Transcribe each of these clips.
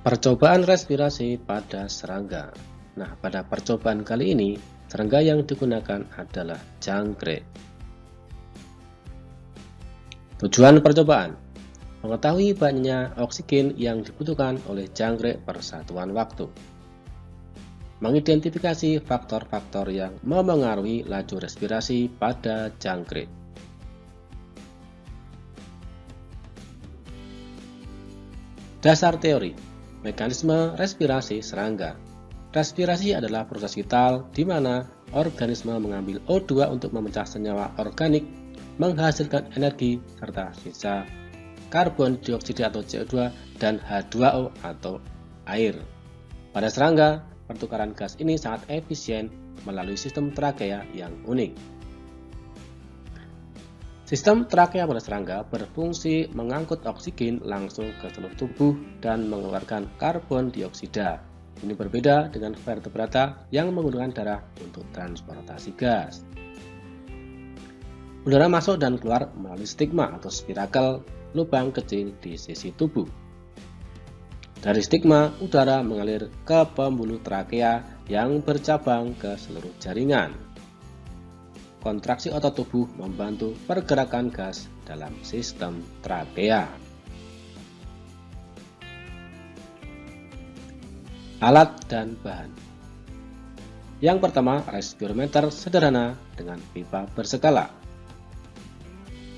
Percobaan respirasi pada serangga. Nah, pada percobaan kali ini, serangga yang digunakan adalah jangkrik. Tujuan percobaan: mengetahui banyaknya oksigen yang dibutuhkan oleh jangkrik per satuan waktu. Mengidentifikasi faktor-faktor yang memengaruhi laju respirasi pada jangkrik. Dasar teori mekanisme respirasi serangga. Respirasi adalah proses vital di mana organisme mengambil O2 untuk memecah senyawa organik, menghasilkan energi, serta sisa karbon dioksida atau CO2 dan H2O atau air. Pada serangga, pertukaran gas ini sangat efisien melalui sistem trakea yang unik. Sistem trakea pada serangga berfungsi mengangkut oksigen langsung ke seluruh tubuh dan mengeluarkan karbon dioksida. Ini berbeda dengan vertebrata yang menggunakan darah untuk transportasi gas. Udara masuk dan keluar melalui stigma atau spirakel, lubang kecil di sisi tubuh. Dari stigma, udara mengalir ke pembuluh trakea yang bercabang ke seluruh jaringan. Kontraksi otot tubuh membantu pergerakan gas dalam sistem trakea. Alat dan bahan. Yang pertama, respirometer sederhana dengan pipa berskala.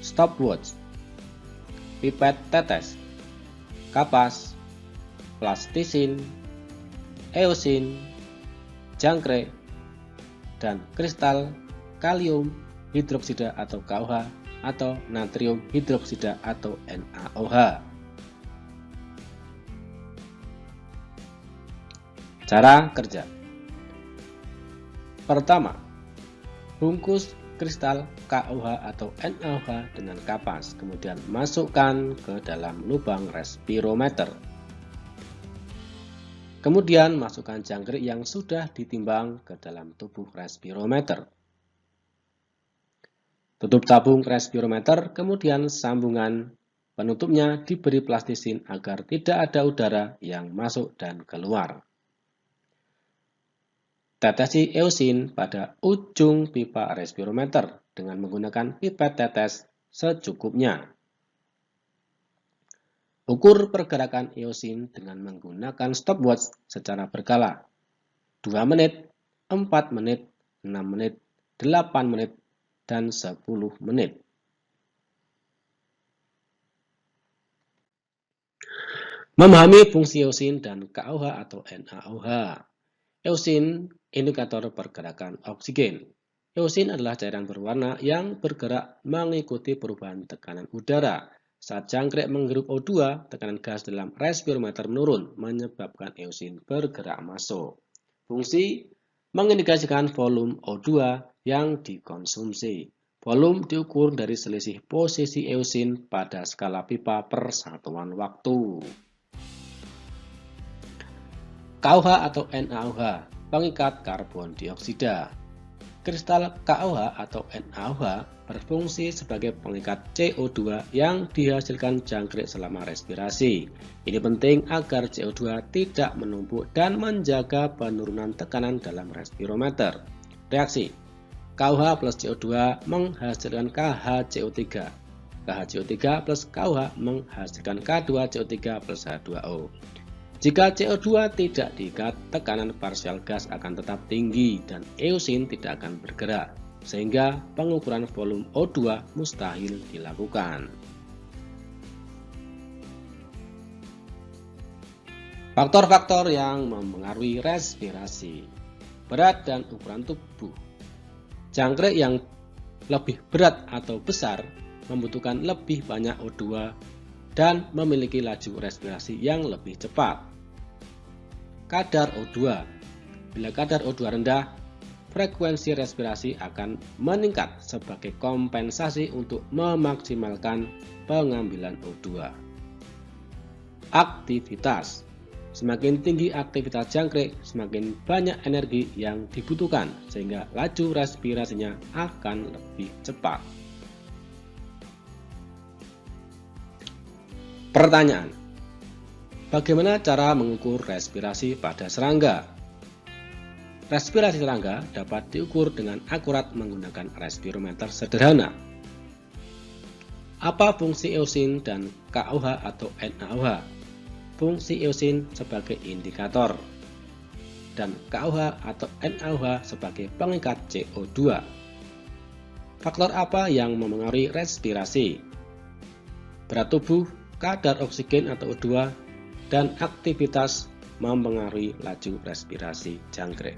Stopwatch, pipet tetes, kapas, plastisin, eosin, jangkrik, dan kristal kalium hidroksida atau KOH atau natrium hidroksida atau NaOH. Cara kerja. Pertama, bungkus kristal KOH atau NaOH dengan kapas, kemudian masukkan ke dalam lubang respirometer. Kemudian masukkan jangkrik yang sudah ditimbang ke dalam tubuh respirometer. Tutup tabung respirometer, kemudian sambungan penutupnya diberi plastisin agar tidak ada udara yang masuk dan keluar. Tetesi eosin pada ujung pipa respirometer dengan menggunakan pipet tetes secukupnya. Ukur pergerakan eosin dengan menggunakan stopwatch secara berkala. 2 menit, 4 menit, 6 menit, 8 menit, dan 10 menit. Memahami fungsi eosin dan KOH atau NaOH. Eosin, indikator pergerakan oksigen. Eosin adalah cairan berwarna yang bergerak mengikuti perubahan tekanan udara. Saat jangkrik menghirup O2, tekanan gas dalam respirometer menurun, menyebabkan eosin bergerak masuk. Fungsi mengindikasikan volume O2 yang dikonsumsi. Volume diukur dari selisih posisi eosin pada skala pipa per satuan waktu. KOH atau NaOH, pengikat karbon dioksida. Kristal KOH atau NaOH berfungsi sebagai pengikat CO2 yang dihasilkan jangkrik selama respirasi. Ini penting agar CO2 tidak menumpuk dan menjaga penurunan tekanan dalam respirometer. Reaksi KOH plus CO2 menghasilkan KHCO3. KHCO3 plus KOH menghasilkan K2CO3 plus H2O. Jika CO2 tidak diikat, tekanan parsial gas akan tetap tinggi dan eosin tidak akan bergerak, sehingga pengukuran volume O2 mustahil dilakukan. Faktor-faktor yang mempengaruhi respirasi. Berat dan ukuran tubuh. Jangkrik yang lebih berat atau besar membutuhkan lebih banyak O2 dan memiliki laju respirasi yang lebih cepat. Kadar O2. Bila kadar O2 rendah, frekuensi respirasi akan meningkat sebagai kompensasi untuk memaksimalkan pengambilan O2. Aktivitas. Semakin tinggi aktivitas jangkrik, semakin banyak energi yang dibutuhkan, sehingga laju respirasinya akan lebih cepat. Pertanyaan: Bagaimana cara mengukur respirasi pada serangga? Respirasi serangga dapat diukur dengan akurat menggunakan respirometer sederhana. Apa fungsi eosin dan KOH atau NaOH? Fungsi eosin sebagai indikator dan KOH atau NaOH sebagai pengikat CO2. Faktor apa yang memengaruhi respirasi? Berat tubuh, kadar oksigen atau O2, dan aktivitas mempengaruhi laju respirasi jangkrik.